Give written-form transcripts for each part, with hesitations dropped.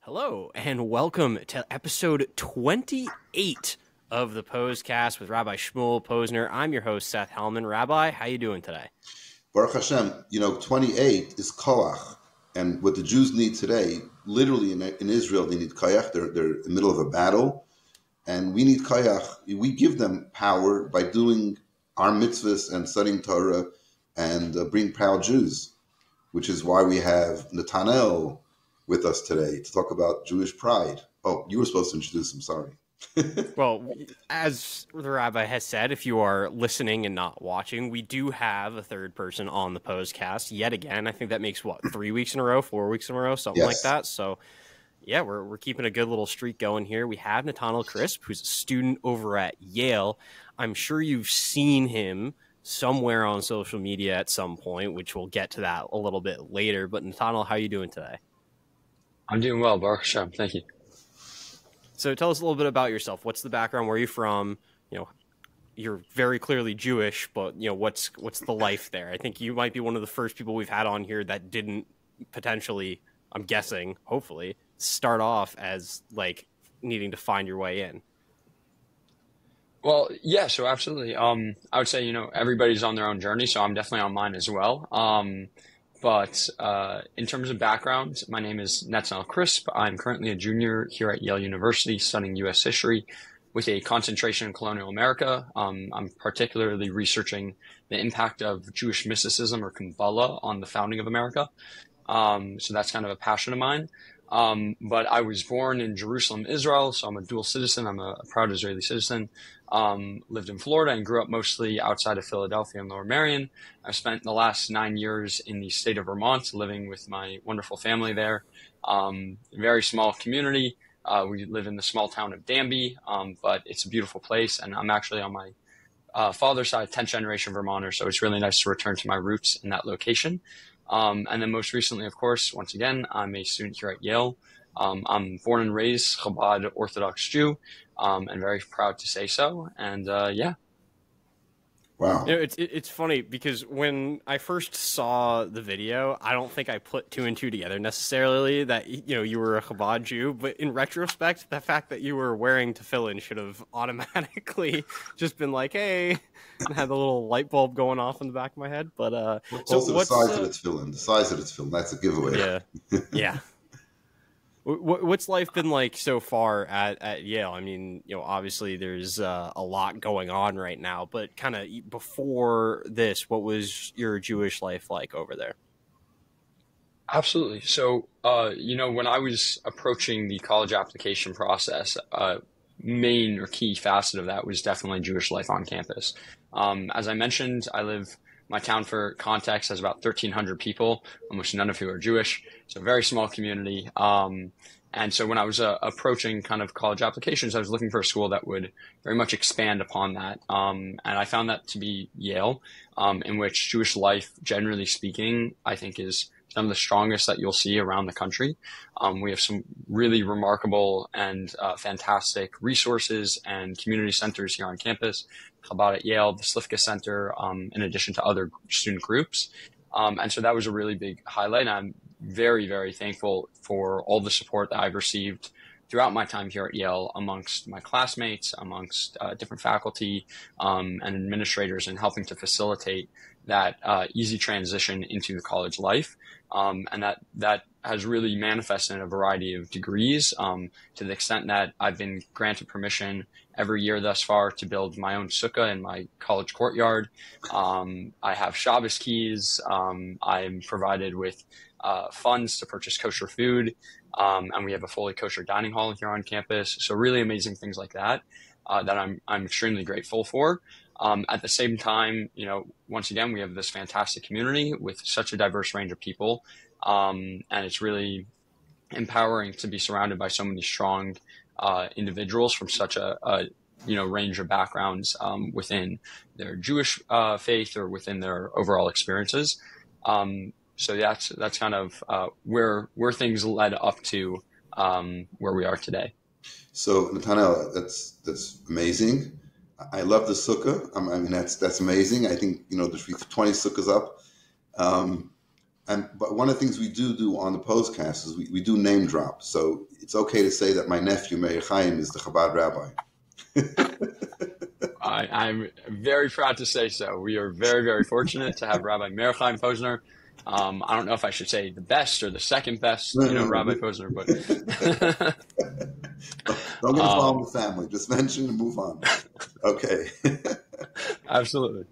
Hello, and welcome to episode 28 of the Pos-cast with Rabbi Shmuel Posner. I'm your host, Seth Hellman. Rabbi, how you doing today? Baruch Hashem, 28 is koach. And what the Jews need today, literally in Israel, they need koach. They're in the middle of a battle. And we need koach. We give them power by doing our mitzvahs and studying Torah and being proud Jews, which is why we have Netanel with us today to talk about Jewish pride. Oh, you were supposed to introduce him, sorry. Well, as the rabbi has said, if you are listening and not watching, we do have a third person on the Pos-cast yet again. I think that makes, 3 weeks in a row, 4 weeks in a row, something like that. So, yeah, we're keeping a good little streak going here. We have Nathaniel Crisp, who's a student over at Yale. I'm sure you've seen him somewhere on social media at some point, which we'll get to that a little bit later. But Nathaniel, how are you doing today? I'm doing well, Baruch Hashem. Thank you. So tell us a little bit about yourself. What's the background? Where are you from? You're very clearly Jewish, but what's the life there? I think you might be one of the first people we've had on here that didn't potentially, I'm guessing, hopefully, start off as like needing to find your way in. Well, yeah, so absolutely. I would say, everybody's on their own journey, so I'm definitely on mine as well. But in terms of background, my name is Nathaniel Crisp. I'm currently a junior here at Yale University studying U.S. history with a concentration in colonial America. I'm particularly researching the impact of Jewish mysticism or Kabbalah on the founding of America. So that's kind of a passion of mine. But I was born in Jerusalem, Israel, so I'm a dual citizen. I'm a proud Israeli citizen. Lived in Florida and grew up mostly outside of Philadelphia and Lower Merion. I've spent the last 9 years in the state of Vermont living with my wonderful family there. Very small community. We live in the small town of Danby, but it's a beautiful place. And I'm actually on my father's side, 10th generation Vermonter, so it's really nice to return to my roots in that location. And then most recently, of course, once again, I'm a student here at Yale. I'm born and raised Chabad Orthodox Jew, and very proud to say so. And yeah. Wow. It's funny because when I first saw the video, I don't think I put two and two together necessarily that, you were a Chabad Jew. But in retrospect, the fact that you were wearing tefillin should have automatically just been like, hey, and had the little light bulb going off in the back of my head. But also the size of its tefillin. The size of its tefillin, that's a giveaway. Yeah. Yeah. What's life been like so far at Yale? I mean, obviously there's a lot going on right now, but kind of before this, what was your Jewish life like over there? Absolutely. So, when I was approaching the college application process, main or key facet of that was definitely Jewish life on campus. As I mentioned, my town, for context, has about 1,300 people, almost none of who are Jewish. So a very small community. And so when I was approaching kind of college applications, I was looking for a school that would very much expand upon that. And I found that to be Yale, in which Jewish life, generally speaking, I think is some of the strongest that you'll see around the country. We have some really remarkable and fantastic resources and community centers here on campus. Chabad at Yale, the Slifka Center, in addition to other student groups. And so that was a really big highlight. And I'm very, very thankful for all the support that I've received throughout my time here at Yale amongst my classmates, amongst different faculty and administrators, and helping to facilitate that easy transition into the college life. And that has really manifested in a variety of degrees, to the extent that I've been granted permission every year thus far to build my own sukkah in my college courtyard. I have Shabbos keys. I'm provided with funds to purchase kosher food. And we have a fully kosher dining hall here on campus. So really amazing things like that, that I'm extremely grateful for. At the same time, once again, we have this fantastic community with such a diverse range of people. And it's really empowering to be surrounded by so many strong individuals from such a range of backgrounds within their Jewish faith or within their overall experiences. So that's kind of where things led up to where we are today. So Nathaniel, that's amazing. I love the sukkah. I mean, that's amazing. I think there's 20 sukkahs up. But one of the things we do on the Pos-cast is we do name drop. So it's okay to say that my nephew Meir Chaim is the Chabad rabbi. I'm very proud to say so. We are very, very fortunate to have Rabbi Meir Chaim Posner. I don't know if I should say the best or the second best, Rabbi Posner, but don't get involved in the family. Just mention and move on. Okay. Absolutely.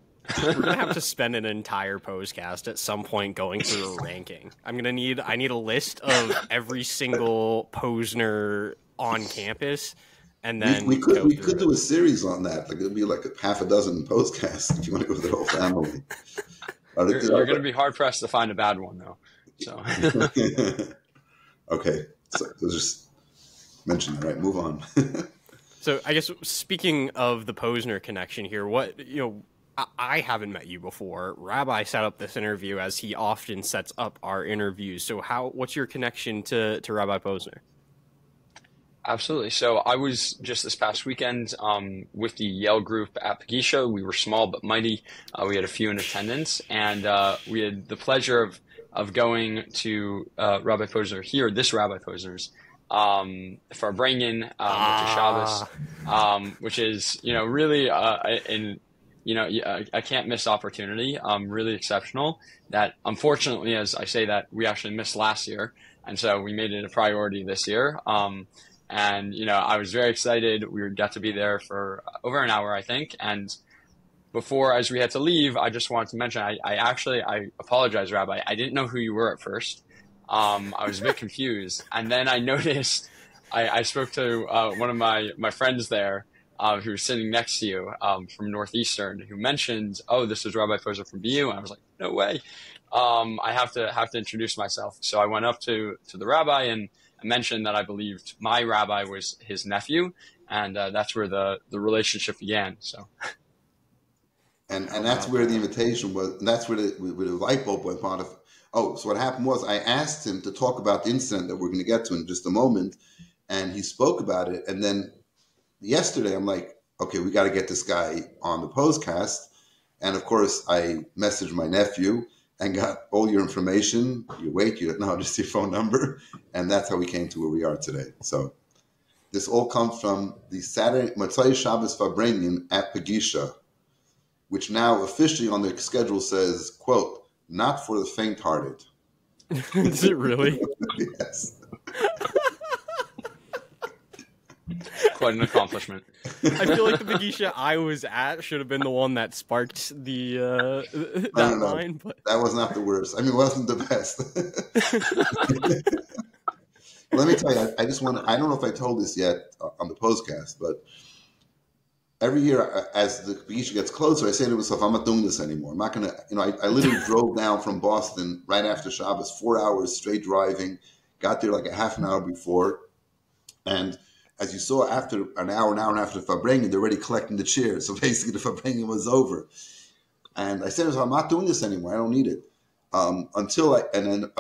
We're gonna have to spend an entire Pos-cast at some point going through a ranking. I need a list of every single Posner on campus, and then we could do a series on that. Like it'll be like half a dozen Pos-casts if you want to go with the whole family. You're going to be hard pressed to find a bad one, though. So okay, so just mention that. Right, move on. So I guess speaking of the Posner connection here, I haven't met you before. Rabbi set up this interview as he often sets up our interviews. So what's your connection to Rabbi Posner? Absolutely. So I was just this past weekend with the Yale group at Pagisha. We were small but mighty. We had a few in attendance, and we had the pleasure of going to Rabbi Posner here, this Rabbi Posner's, for bringing which is Shabbos, which is really a can't miss opportunity. Really exceptional. That unfortunately, as I say that, we actually missed last year, and so we made it a priority this year. And, I was very excited. We got to be there for over an hour, I think. And before, as we had to leave, I just wanted to mention, I apologize, Rabbi. I didn't know who you were at first. I was a bit confused. And then I noticed, I spoke to one of my friends there who was sitting next to you from Northeastern, who mentioned, oh, this is Rabbi Posner from BU. And I was like, no way. I have to introduce myself. So I went up to the rabbi and I mentioned that I believed my rabbi was his nephew, and that's where the relationship began. So, and that's where the invitation was. And that's where the light bulb went on. So what happened was I asked him to talk about the incident that we're going to get to in just a moment, and he spoke about it. And then yesterday, I'm like, okay, we got to get this guy on the Pos-cast. And of course, I messaged my nephew and got all your information, your weight, just your phone number. And that's how we came to where we are today. So this all comes from the Saturday, Motzei Shabbos Farbrengen at Pagisha, which now officially on the schedule says, quote, not for the faint-hearted. Is it really? Yes. Quite an accomplishment. I feel like the Pagisha I was at should have been the one that sparked that line. But that was not the worst. I mean, it wasn't the best. Let me tell you, I don't know if I told this yet on the Pos-cast, but every year as the Pagisha gets closer, I say to myself, I'm not doing this anymore. I'm not going to, I literally drove down from Boston right after Shabbos, 4 hours straight driving, got there like a half an hour before, and as you saw, after an hour and after the Farbrengen, they're already collecting the chairs. So basically, the Farbrengen was over. And I said, I'm not doing this anymore. I don't need it. And then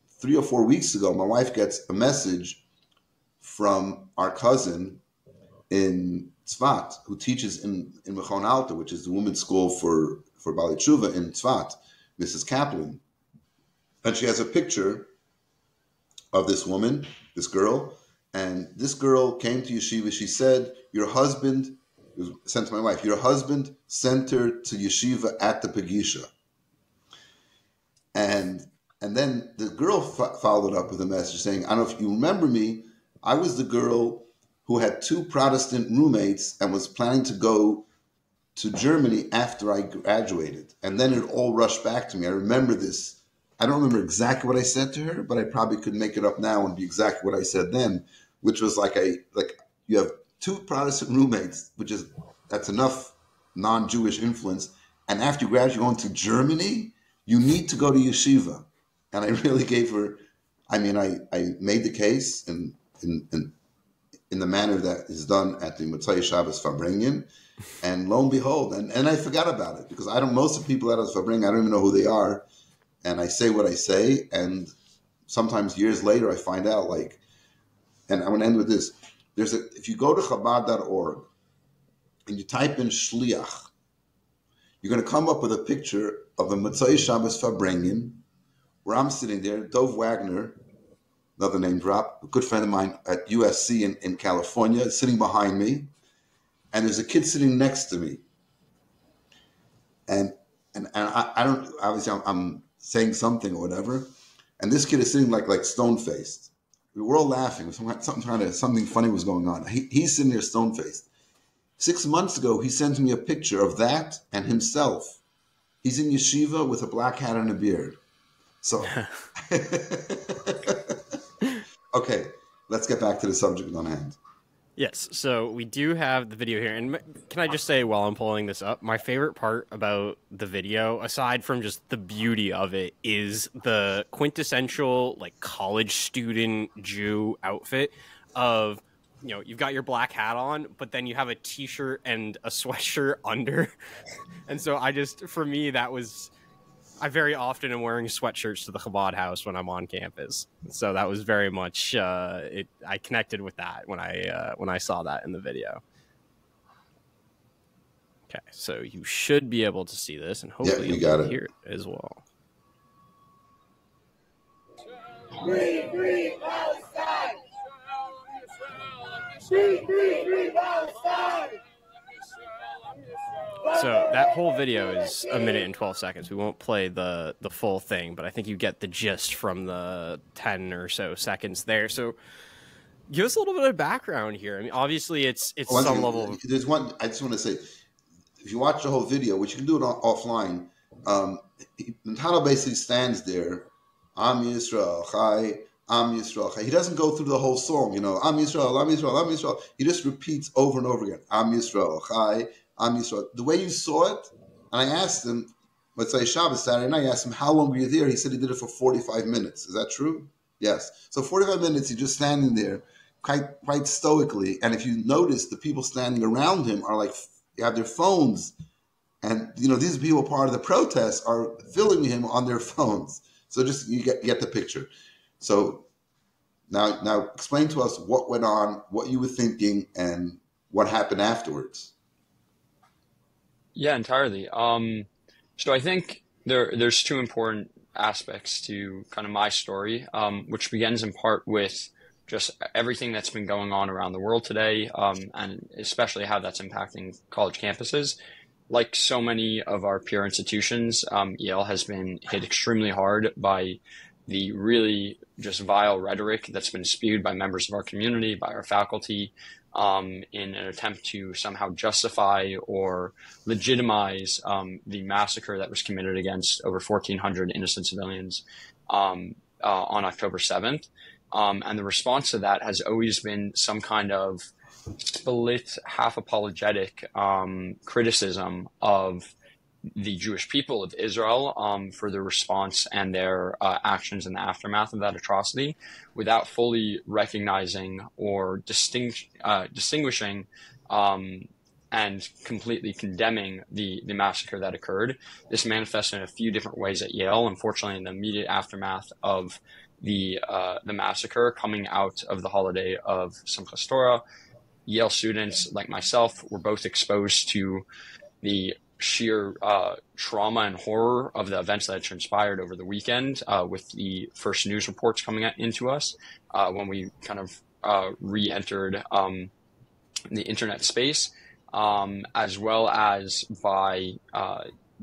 3 or 4 weeks ago, my wife gets a message from our cousin in Tzfat, who teaches in Mechon Alta, which is the women's school for Bali Tshuva in Tzfat, Mrs. Kaplan. And she has a picture of this woman, this girl. And this girl came to yeshiva. She said, your husband, it was sent to my wife, your husband sent her to yeshiva at the Pagisha. And then the girl followed up with a message saying, I don't know if you remember me, I was the girl who had 2 Protestant roommates and was planning to go to Germany after I graduated. And then it all rushed back to me. I remember this. I don't remember exactly what I said to her, but I probably could make it up now and be exactly what I said then, which was like you have 2 Protestant roommates, that's enough non-Jewish influence. And after you graduate, you're going to Germany, you need to go to yeshiva. And I really gave her, I made the case in the manner that is done at the Motzei Shabbos Farbrengen. And lo and behold, and I forgot about it because most of the people at the Farbrengen, I don't even know who they are. And I say what I say, and sometimes years later I find out, and I'm going to end with this. If you go to Chabad.org and you type in Shliach, you're going to come up with a picture of the Motzei Shabbos Farbrengen, where I'm sitting there. Dov Wagner, another name drop, a good friend of mine at USC in California, is sitting behind me, and there's a kid sitting next to me. And I don't, obviously I'm saying something or whatever, and this kid is sitting like stone-faced. We were all laughing. Something funny was going on. He's sitting there stone-faced. 6 months ago, he sent me a picture of that and himself. He's in yeshiva with a black hat and a beard. So, okay, let's get back to the subject on hand. Yes, so we do have the video here, and can I just say while I'm pulling this up, my favorite part about the video, aside from just the beauty of it, is the quintessential like college student Jew outfit of, you know, you've got your black hat on, but then you have a t-shirt and a sweatshirt under, and so for me that was. I very often am wearing sweatshirts to the Chabad house when I'm on campus, so that was very much I connected with that when I saw that in the video. Okay, so you should be able to see this, and hopefully you can hear it as well. Free Palestine! Free Palestine! So that whole video is 1 minute and 12 seconds. We won't play the full thing, but I think you get the gist from the 10 or so seconds there. So give us a little bit of background here. I mean, obviously it's some level. There's one I just want to say. If you watch the whole video, which you can do it offline, Nantano basically stands there, Am Yisrael, Chai, Am Yisrael, Chai. He doesn't go through the whole song, you know, Am Yisrael, Am Yisrael, Am Yisrael. He just repeats over and over again, Am Yisrael, Chai, Am Yisrael. The way you saw it, and I asked him, let's say Shabbos, Saturday night, I asked him, how long were you there? He said he did it for 45 minutes. Is that true? Yes. So 45 minutes, he's just standing there quite stoically. And if you notice, the people standing around him are like, they have their phones. And, you know, these people, part of the protest, are filming him on their phones. So just, you get the picture. So now explain to us what went on, what you were thinking, and what happened afterwards. Yeah, entirely. So I think there's two important aspects to kind of my story, which begins in part with just everything that's been going on around the world today, and especially how that's impacting college campuses. Like so many of our peer institutions, Yale has been hit extremely hard by the really just vile rhetoric that's been spewed by members of our community, by our faculty, in an attempt to somehow justify or legitimize the massacre that was committed against over 1,400 innocent civilians on October 7th. And the response to that has always been some kind of split, half apologetic criticism of the Jewish people of Israel for their response and their actions in the aftermath of that atrocity, without fully recognizing or distinguishing and completely condemning the massacre that occurred. This manifested in a few different ways at Yale. Unfortunately, in the immediate aftermath of the massacre, coming out of the holiday of Simchas Torah, Yale students like myself were both exposed to the sheer trauma and horror of the events that had transpired over the weekend, with the first news reports coming into us when we kind of re-entered the internet space, as well as by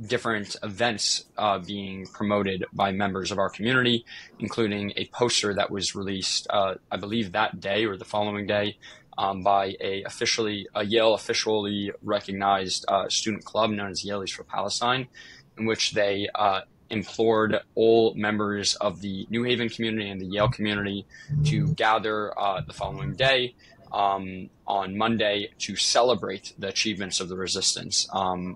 different events being promoted by members of our community, including a poster that was released, I believe that day or the following day, by a Yale officially recognized student club known as Yale's for Palestine, in which they implored all members of the New Haven community and the Yale community to gather the following day on Monday to celebrate the achievements of the resistance,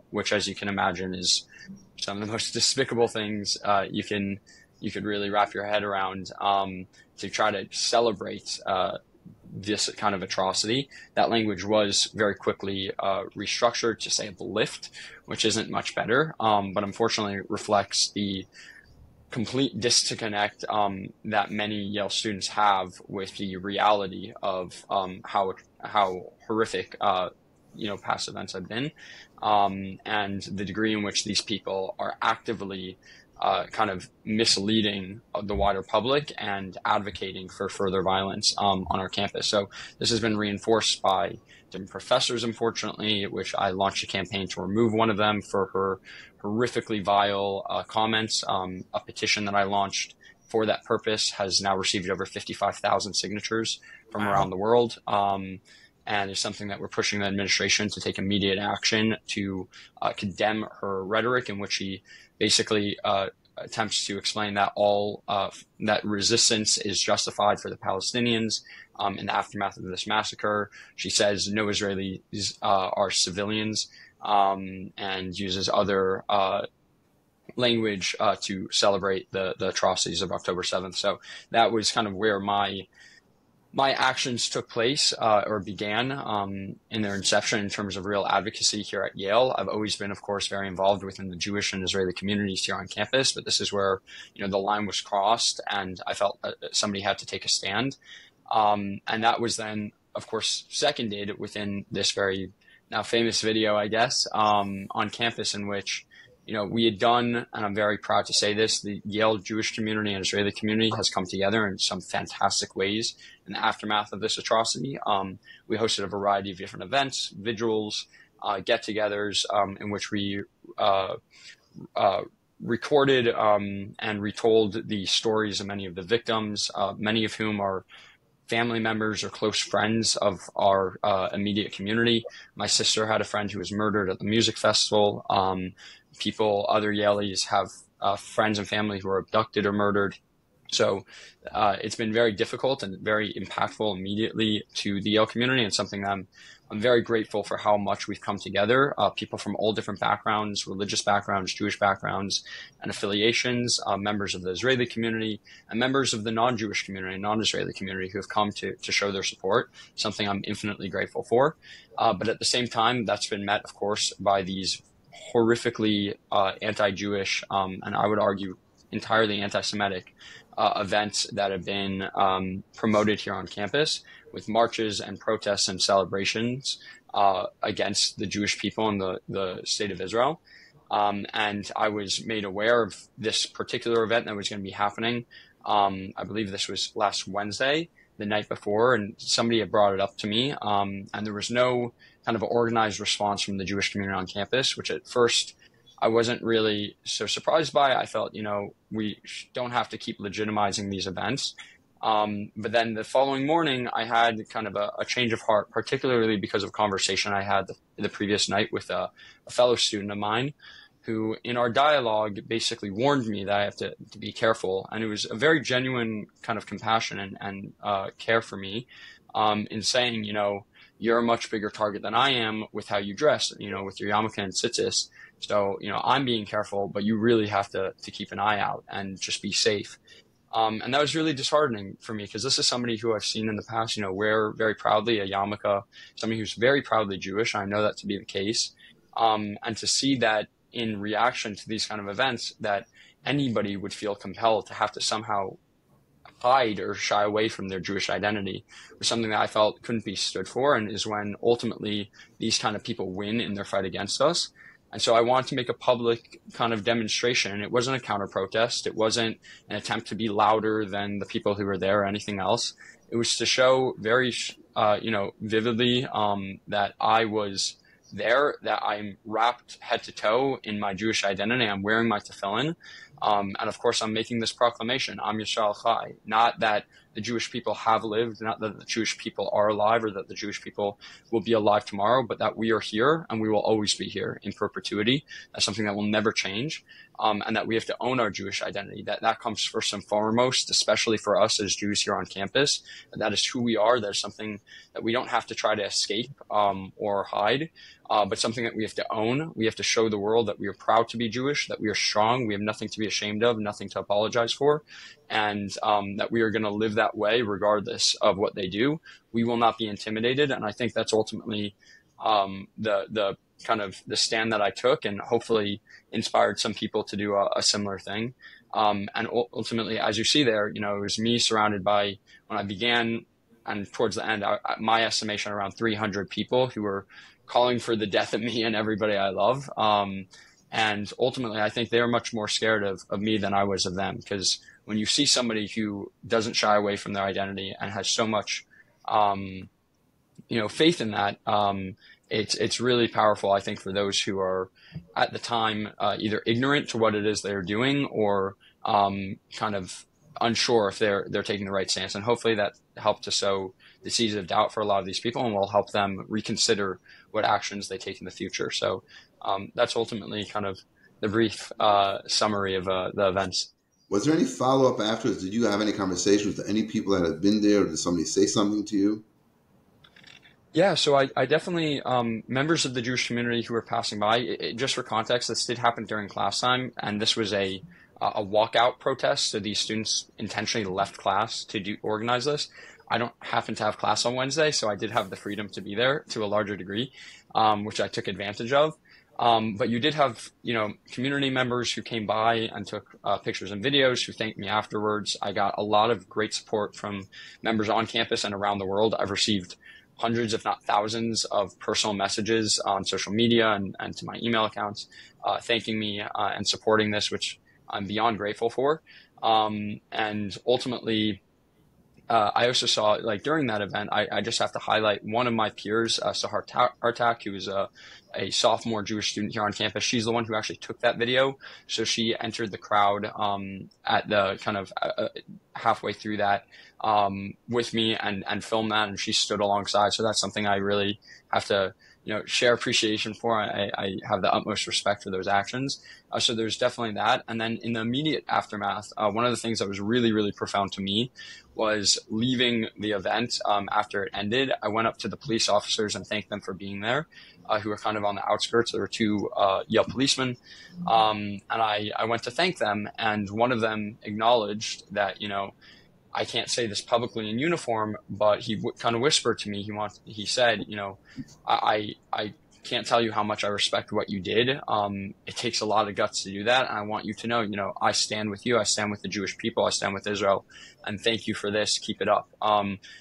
which, as you can imagine, is some of the most despicable things you could really wrap your head around, to try to celebrate this kind of atrocity. That language was very quickly restructured to say "lift," which isn't much better, but unfortunately reflects the complete disconnect that many Yale students have with the reality of how horrific past events have been, and the degree in which these people are actively kind of misleading the wider public and advocating for further violence on our campus. So this has been reinforced by different professors, unfortunately, which I launched a campaign to remove one of them for her horrifically vile comments. A petition that I launched for that purpose has now received over 55,000 signatures from around the world. And it's something that we're pushing the administration to take immediate action to condemn her rhetoric, in which she basically attempts to explain that all that resistance is justified for the Palestinians in the aftermath of this massacre. She says no Israelis are civilians, and uses other language to celebrate the atrocities of October 7th. So that was kind of where my actions took place or began in their inception in terms of real advocacy here at Yale. I've always been, of course, very involved within the Jewish and Israeli communities here on campus, but this is where, the line was crossed, and I felt somebody had to take a stand. And that was then, of course, seconded within this very now famous video, I guess, on campus, in which we had done, and I'm very proud to say this, the Yale Jewish community and Israeli community has come together in some fantastic ways in the aftermath of this atrocity. We hosted a variety of different events, vigils, get-togethers, in which we recorded and retold the stories of many of the victims, many of whom are family members or close friends of our immediate community. My sister had a friend who was murdered at the music festival. Other Yaleys have friends and family who were abducted or murdered. So it's been very difficult and very impactful immediately to the Yale community, and something that I'm very grateful for how much we've come together. People from all different backgrounds, religious backgrounds, Jewish backgrounds, and affiliations, members of the Israeli community, and members of the non-Jewish community, non-Israeli community, who have come to show their support, something I'm infinitely grateful for. But at the same time, that's been met, of course, by these horrifically anti-Jewish, and I would argue entirely anti-Semitic events that have been promoted here on campus, with marches and protests and celebrations against the Jewish people in the state of Israel. And I was made aware of this particular event that was going to be happening. I believe this was last Wednesday, the night before, and somebody had brought it up to me. And there was no kind of organized response from the Jewish community on campus, which at first I wasn't really so surprised by. I felt, we don't have to keep legitimizing these events. But then the following morning, I had kind of a change of heart, particularly because of a conversation I had the previous night with a fellow student of mine, who in our dialogue basically warned me that I have to be careful. And it was a very genuine kind of compassion and care for me in saying, you're a much bigger target than I am with how you dress, with your yarmulke and tzitzis. So, I'm being careful, but you really have to keep an eye out and just be safe. And that was really disheartening for me, because this is somebody who I've seen in the past, wear very proudly a yarmulke, somebody who's very proudly Jewish. I know that to be the case. And to see that in reaction to these kind of events, that anybody would feel compelled to have to somehow hide or shy away from their Jewish identity was something that I felt couldn't be stood for, and is when ultimately these kind of people win in their fight against us. And so I wanted to make a public kind of demonstration. It wasn't a counter protest. It wasn't an attempt to be louder than the people who were there or anything else. It was to show very, vividly that I was there, that I'm wrapped head to toe in my Jewish identity. I'm wearing my tefillin. And of course, I'm making this proclamation, Am Yisrael Chai, not that the Jewish people have lived, not that the Jewish people are alive, or that the Jewish people will be alive tomorrow, but that we are here and we will always be here in perpetuity. That's something that will never change. And that we have to own our Jewish identity. That comes first and foremost, especially for us as Jews here on campus. That is who we are. That is something that we don't have to try to escape or hide, but something that we have to own. We have to show the world that we are proud to be Jewish, that we are strong, we have nothing to be ashamed of, nothing to apologize for, and that we are going to live that way regardless of what they do. We will not be intimidated, and I think that's ultimately the kind of the stand that I took, and hopefully inspired some people to do a similar thing. And ultimately, as you see there, it was me surrounded by, when I began and towards the end, my estimation, around 300 people who were calling for the death of me and everybody I love. And ultimately, I think they're much more scared of me than I was of them, because when you see somebody who doesn't shy away from their identity and has so much, faith in that, it's really powerful, I think, for those who are at the time either ignorant to what it is they're doing, or kind of unsure if they're taking the right stance. And hopefully that helped to sow the seeds of doubt for a lot of these people, and will help them reconsider what actions they take in the future. So that's ultimately kind of the brief summary of the events. Was there any follow-up afterwards? Did you have any conversations with any people that had been there? Or did somebody say something to you? Yeah, so I definitely, members of the Jewish community who were passing by, just for context, this did happen during class time, and this was a walkout protest. So these students intentionally left class to organize this. I don't happen to have class on Wednesday, so I did have the freedom to be there to a larger degree, which I took advantage of. But you did have, community members who came by and took pictures and videos, who thanked me afterwards. I got a lot of great support from members on campus and around the world. I've received hundreds, if not thousands, of personal messages on social media and to my email accounts, thanking me and supporting this, which I'm beyond grateful for. And ultimately, I also saw, like, during that event, I just have to highlight one of my peers, Sahar Artak, who is a sophomore Jewish student here on campus. She's the one who actually took that video. So she entered the crowd at the kind of halfway through that with me and filmed that, and she stood alongside. So that's something I really have to share appreciation for. I have the utmost respect for those actions. So there's definitely that. And then in the immediate aftermath, one of the things that was really, really profound to me was leaving the event after it ended. I went up to the police officers and thanked them for being there, who were kind of on the outskirts. There were two Yale policemen. And I went to thank them. And one of them acknowledged that, I can't say this publicly in uniform, but he kind of whispered to me. He said, I can't tell you how much I respect what you did. It takes a lot of guts to do that. And I want you to know, I stand with you. I stand with the Jewish people. I stand with Israel. And thank you for this. Keep it up.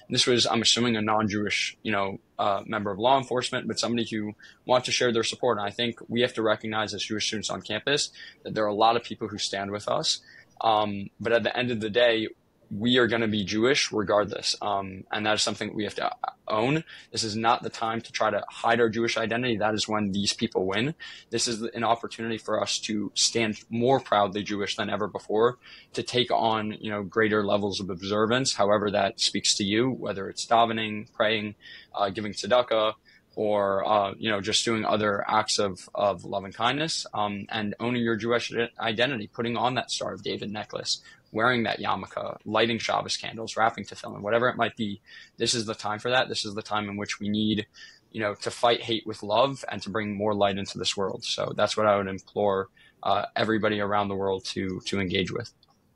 This was, I'm assuming, a non-Jewish, member of law enforcement, but somebody who wants to share their support. And I think we have to recognize as Jewish students on campus that there are a lot of people who stand with us. But at the end of the day, we are going to be Jewish regardless. And that is something we have to own. This is not the time to try to hide our Jewish identity. That is when these people win. This is an opportunity for us to stand more proudly Jewish than ever before, to take on, greater levels of observance, however that speaks to you, whether it's davening, praying, giving tzedakah, or, just doing other acts of love and kindness, and owning your Jewish identity, putting on that Star of David necklace, wearing that yarmulke, lighting Shabbos candles, wrapping tefillin, whatever it might be. This is the time for that. This is the time in which we need, to fight hate with love and to bring more light into this world. So that's what I would implore everybody around the world to engage with.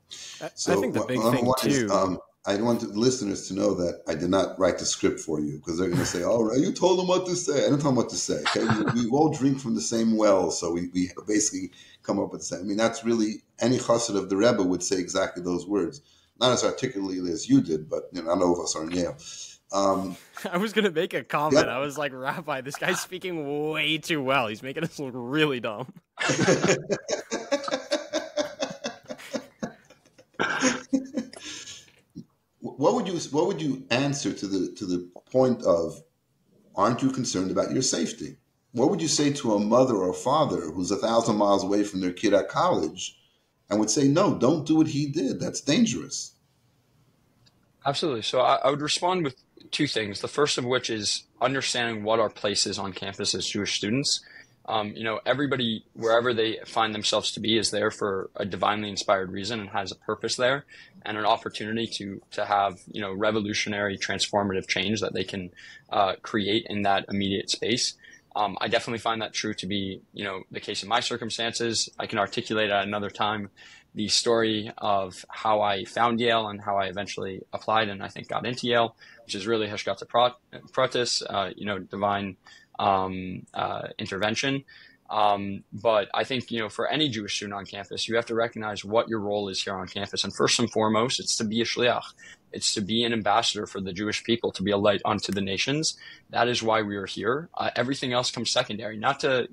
So I think the big thing too. I want the listeners to know that I did not write the script for you, because they're going to say, "Oh, you told them what to say." I didn't tell them what to say. Okay, we all drink from the same well, so we basically come up with the same. I mean, that's really, any chassid of the Rebbe would say exactly those words, not as articulately as you did, but I know of us are in Yale. I was going to make a comment. I was like, Rabbi, this guy's speaking way too well. He's making us look really dumb. What would you answer to the point of, aren't you concerned about your safety? What would you say to a mother or father who's 1,000 miles away from their kid at college and would say, no, don't do what he did. That's dangerous. Absolutely. So I would respond with two things. The first of which is understanding what our place is on campus as Jewish students. Everybody, wherever they find themselves to be, is there for a divinely inspired reason and has a purpose there and an opportunity to have, revolutionary, transformative change that they can create in that immediate space. I definitely find that true to be, the case in my circumstances. I can articulate at another time the story of how I found Yale and how I eventually applied and I think got into Yale, which is really Hashgata Pratis, divine intervention. But I think, for any Jewish student on campus, you have to recognize what your role is here on campus. And first and foremost, it's to be a shliach. It's to be an ambassador for the Jewish people, to be a light unto the nations. That is why we are here. Everything else comes secondary, not to,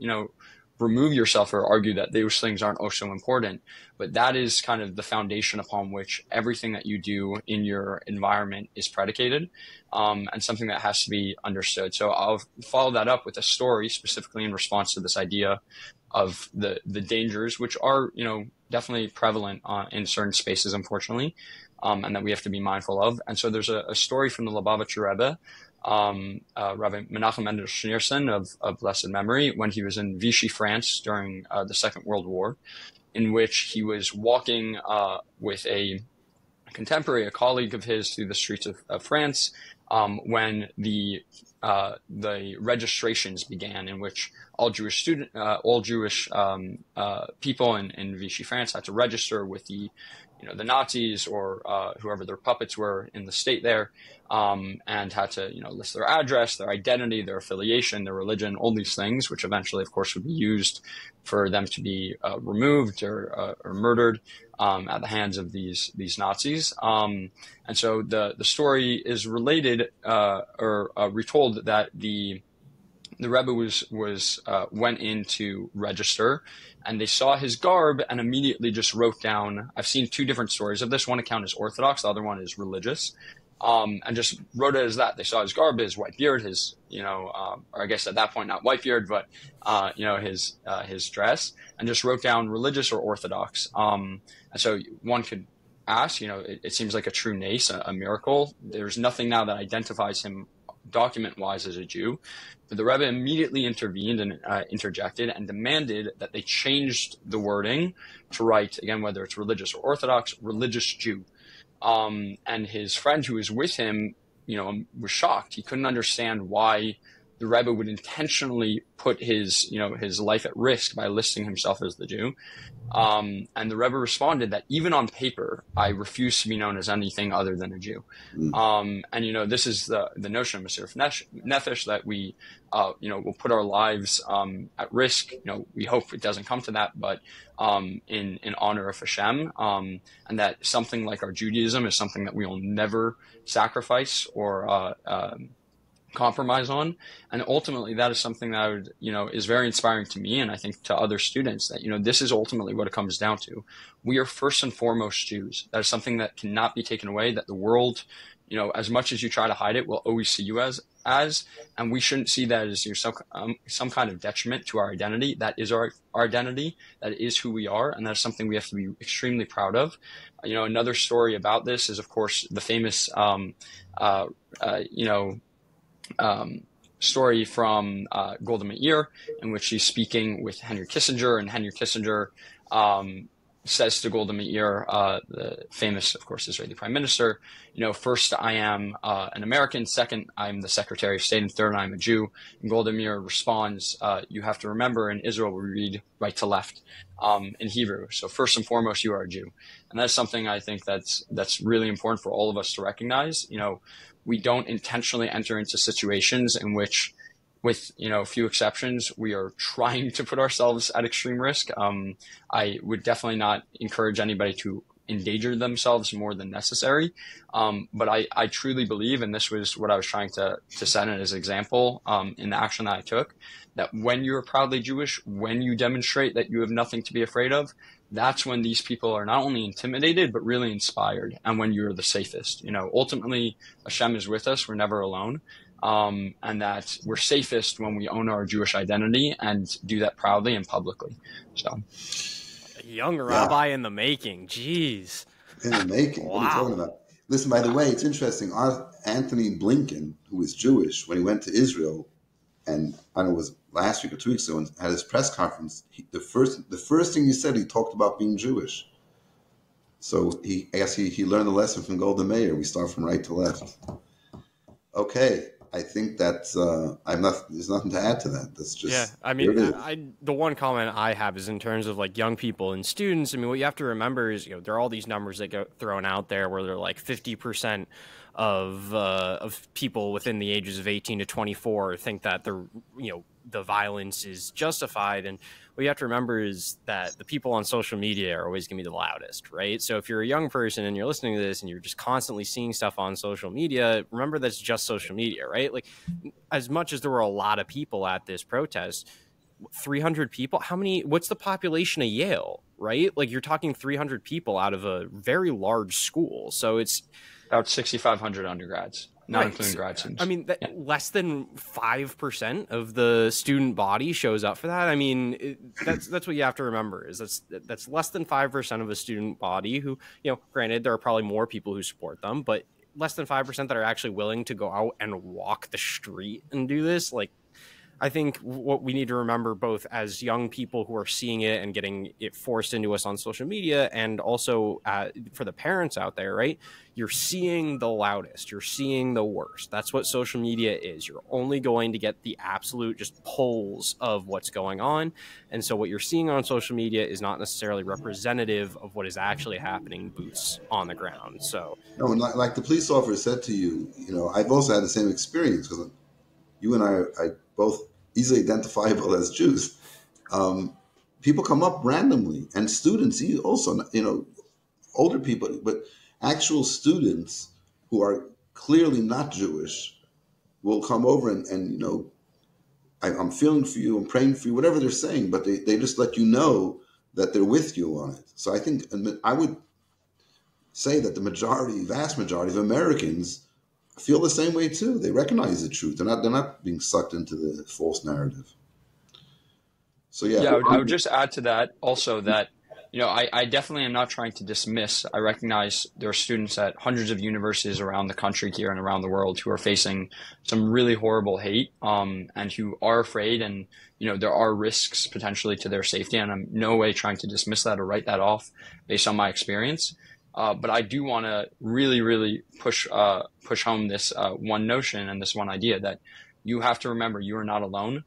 remove yourself or argue that those things aren't also important. But that is kind of the foundation upon which everything that you do in your environment is predicated, and something that has to be understood. So I'll follow that up with a story specifically in response to this idea of the dangers, which are, definitely prevalent in certain spaces, unfortunately, and that we have to be mindful of. And so there's a story from the Lubavitcher Rebbe, Rabbi Menachem Mendel Schneerson of blessed memory, when he was in Vichy, France during the Second World War, in which he was walking with a contemporary, a colleague of his, through the streets of France, when the registrations began, in which all Jewish people in Vichy, France had to register with the Nazis or whoever their puppets were in the state there, and had to list their address, their identity, their affiliation, their religion, all these things, which eventually, of course, would be used for them to be removed or murdered at the hands of these Nazis. And so the story is related or retold that the Rebbe went in to register, and they saw his garb and immediately just wrote down. I've seen two different stories of this. One account is Orthodox, the other one is religious, and just wrote it as that. They saw his garb, his white beard, his or I guess at that point not white beard, but his dress, and just wrote down religious or Orthodox. And so one could ask, it seems like a true nace, a miracle. There's nothing now that identifies him document-wise as a Jew. But the Rebbe immediately intervened and interjected and demanded that they changed the wording to write, again, whether it's religious or Orthodox, religious Jew. And his friend who was with him, was shocked. He couldn't understand why the Rebbe would intentionally put his life at risk by listing himself as the Jew. And the Rebbe responded that even on paper, I refuse to be known as anything other than a Jew. And this is the notion of Mesirut Nefesh, that we will put our lives at risk. We hope it doesn't come to that, but in honor of Hashem, and that something like our Judaism is something that we will never sacrifice or compromise on. And ultimately that is something that I would, is very inspiring to me, and I think to other students, that this is ultimately what it comes down to. We are first and foremost Jews. That is something that cannot be taken away, that the world, as much as you try to hide it, will always see you as, and we shouldn't see that as some kind of detriment to our identity. That is our identity. That is who we are, and that's something we have to be extremely proud of. Another story about this is, of course, the famous story from Golda Meir, in which she's speaking with Henry Kissinger, and Henry Kissinger says to Golda Meir, the famous, of course, Israeli prime minister, first, I am an American, second, I'm the Secretary of State, and third, I'm a Jew. And Golda Meir responds, you have to remember, in Israel we read right to left in Hebrew. So first and foremost, you are a Jew. And that's something I think that's really important for all of us to recognize. We don't intentionally enter into situations in which, with a few exceptions, we are trying to put ourselves at extreme risk. I would definitely not encourage anybody to endanger themselves more than necessary. But I truly believe, and this was what I was trying to set in as an example in the action that I took, that when you're proudly Jewish, when you demonstrate that you have nothing to be afraid of, that's when these people are not only intimidated, but really inspired, and when you're the safest. Ultimately, Hashem is with us. We're never alone. And that we're safest when we own our Jewish identity and do that proudly and publicly. So, a young rabbi in the making. Jeez. In the making. Wow. What are you talking about? Listen, by the way, it's interesting. Anthony Blinken, who is Jewish, when he went to Israel, and I don't know, it was last week or 2 weeks ago, and had his press conference, the first thing he said, he talked about being Jewish. So I guess he learned a lesson from Golda Meir. We start from right to left. Okay. I think that's there's nothing to add to that. That's just, yeah. I mean, the one comment I have is in terms of like young people and students. I mean, what you have to remember is, there are all these numbers that get thrown out there where they're like 50% of people within the ages of 18 to 24 think that the violence is justified. And what you have to remember is that the people on social media are always going to be the loudest, right? So if you're a young person and you're listening to this and you're just constantly seeing stuff on social media, remember that's just social media, right? Like, as much as there were a lot of people at this protest, 300 people. What's the population of Yale, right? Like, you're talking 300 people out of a very large school. So it's about 6,500 undergrads, not including grad students. I mean, less than 5% of the student body shows up for that. I mean, that's what you have to remember, is that's less than 5% of a student body who, granted, there are probably more people who support them, but less than 5% that are actually willing to go out and walk the street and do this. Like, I think what we need to remember, both as young people who are seeing it and getting it forced into us on social media, and also for the parents out there, right? You're seeing the loudest, you're seeing the worst. That's what social media is. You're only going to get the absolute just pulls of what's going on. And so what you're seeing on social media is not necessarily representative of what is actually happening boots on the ground. So, no, like the police officer said to you, I've also had the same experience, because you and I are both easily identifiable as Jews. People come up randomly, and students also, older people, but actual students who are clearly not Jewish will come over and I'm feeling for you, I'm praying for you, whatever they're saying, but they just let you know that they're with you on it. So I think, I would say that the vast majority of Americans feel the same way too. They recognize the truth. They're not being sucked into the false narrative. So yeah. I would just add to that also that, I definitely am not trying to dismiss. I recognize there are students at hundreds of universities around the country here and around the world who are facing some really horrible hate, and who are afraid, and, there are risks potentially to their safety. And I'm no way trying to dismiss that or write that off based on my experience. But I do want to really, really push home this one notion and this one idea that you have to remember you are not alone.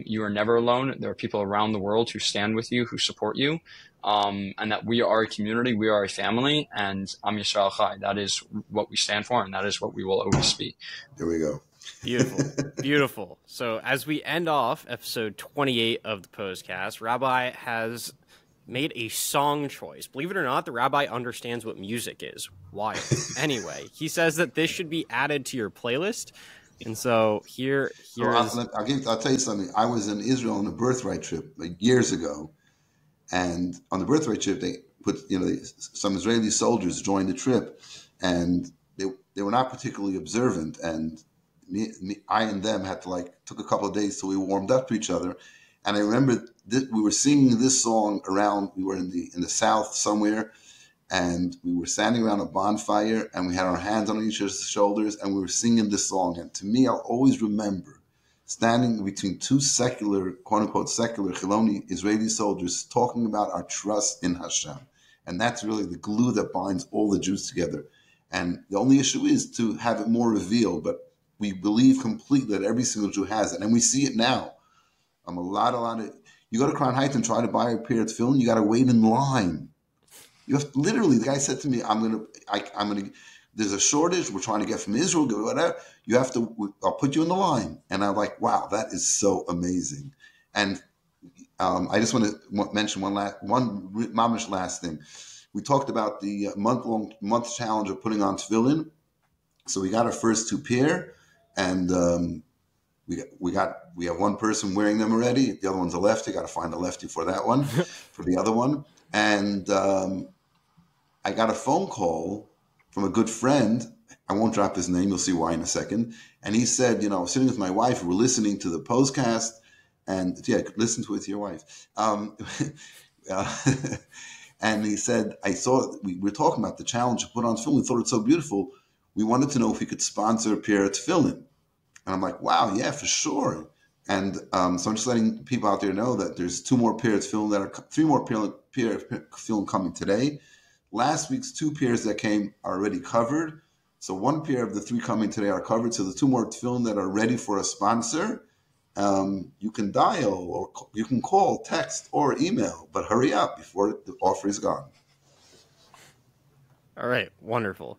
You are never alone. There are people around the world who stand with you, who support you, and that we are a community, we are a family, and Am Yisrael Chai. That is what we stand for, and that is what we will always be. There we go. Beautiful. Beautiful. So as we end off episode 28 of the Pos-cast, Rabbi has made a song choice. Believe it or not, the rabbi understands what music is. Why? Anyway, he says that this should be added to your playlist. And so I'll tell you something. I was in Israel on a birthright trip years ago, and on the birthright trip, they put some Israeli soldiers joined the trip, and they were not particularly observant, and I and them had to took a couple of days till we warmed up to each other. And I remember we were singing this song around. We were in the south somewhere, and we were standing around a bonfire, and we had our hands on each other's shoulders, and we were singing this song. And to me, I'll always remember standing between two secular, quote-unquote, secular Chiloni Israeli soldiers talking about our trust in Hashem. And that's really the glue that binds all the Jews together. And the only issue is to have it more revealed, but we believe completely that every single Jew has it. And we see it now. A lot of, you go to Crown Heights and try to buy a pair of tefillin, you got to wait in line. You have literally, the guy said to me, there's a shortage. We're trying to get from Israel, whatever. I'll put you in the line. And I'm like, wow, that is so amazing. And I just want to mention one mamish last thing. We talked about the month challenge of putting on tefillin. So we got our first two pair, and we have one person wearing them already. The other one's a lefty. Got to find a lefty for that one, for the other one. And I got a phone call from a good friend. I won't drop his name. You'll see why in a second. And he said, I was sitting with my wife. We were listening to the Pos-cast. And listen to it with your wife. And he said, we were talking about the challenge to put on film. We thought it's so beautiful. We wanted to know if we could sponsor a pair of tefillin. And I'm like, wow, yeah, for sure. And so I'm just letting people out there know that there's three more pairs of film coming today. Last week's two pairs that came are already covered. So one pair of the three coming today are covered. So the two more film that are ready for a sponsor, you can dial, or you can call, text, or email, but hurry up before the offer is gone. All right, wonderful.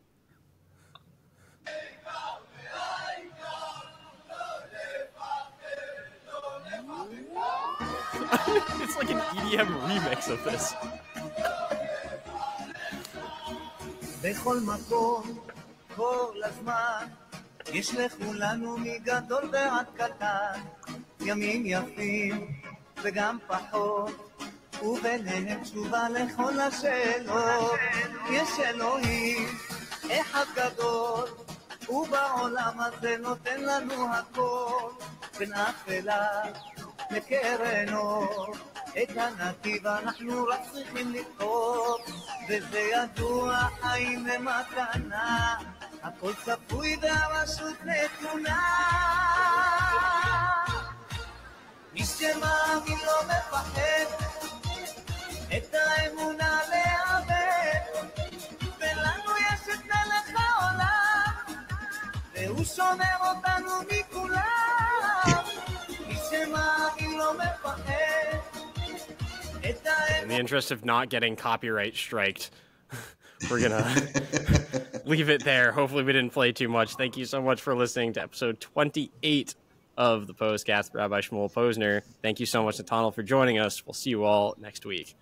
It's like an EDM remix of this. בכל מקום, כל הזמן, יש לכולנו מגדול ועד קטן, ימים יפים וגם פחות, וביניהם תשובה לכל השאלות. יש אלוהים אחד גדול, ובעולם הזה נותן לנו הכל, בין אפלה לקרן אור. את הנתיב אנחנו רק צריכים לבחור, וזה ידוע, חיים למתנה, הכל צפוי והרשות נתונה. מי שמאמין לא מפחד, את האמונה לאבד, ולנו יש את מלך העולם, והוא שומר אותנו מכולם. מי שמאמין לא מפחד. In the interest of not getting copyright striked, we're gonna leave it there. Hopefully we didn't play too much. Thank you so much for listening to episode 28 of the Pos-cast, Rabbi Shmuel Posner. Thank you so much, Nathaniel, for joining us. We'll see you all next week.